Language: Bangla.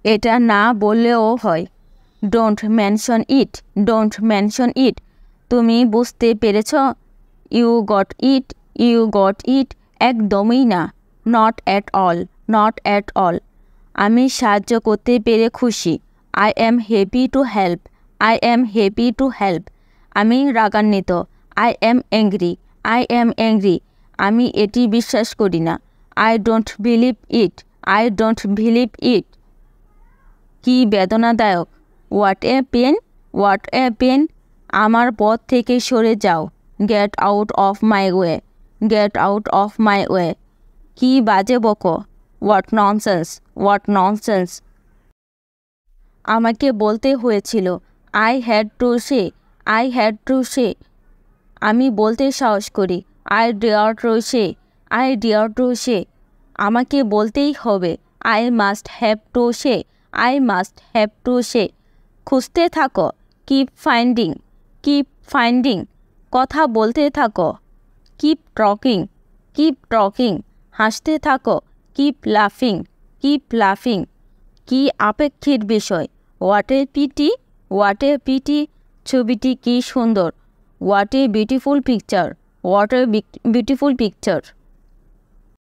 এটা না বললেও হয়। Don't mention it, don't mention it. তুমি বুঝতে পেরেছ? You got it, you got it. একদমই না। Not at all, not at all. আমি সাহায্য করতে পেরে খুশি। I am happy to help, I am happy to help. আমি রাগান্বিত। I am angry, I am angry. আমি এটি বিশ্বাস করি না। I don't believe it, I don't believe it. কি বেদনাদায়ক। What a pain, what a pen. আমার পথ থেকে সরে যাও। Get out of my way, get out of my way. কি বাজে বকো। What nonsense, what nonsense. আমাকে বলতে হয়েছিল। I had to say, I had to say. আমি বলতে সাহস করি। I dare to say, I dare to say. আমাকে বলতেই হবে। I must have to say, I must have to say. খুঁজতে থাকো। Keep finding, keep finding. কথা বলতে থাকো। Keep talking, keep talking. হাসতে থাকো। কিপ লাফিং, কিপ লাফিং। কি আপেক্ষিক বিষয়। What a pity, what a pity. ছবিটি কি সুন্দর। What a beautiful picture, what a beautiful picture.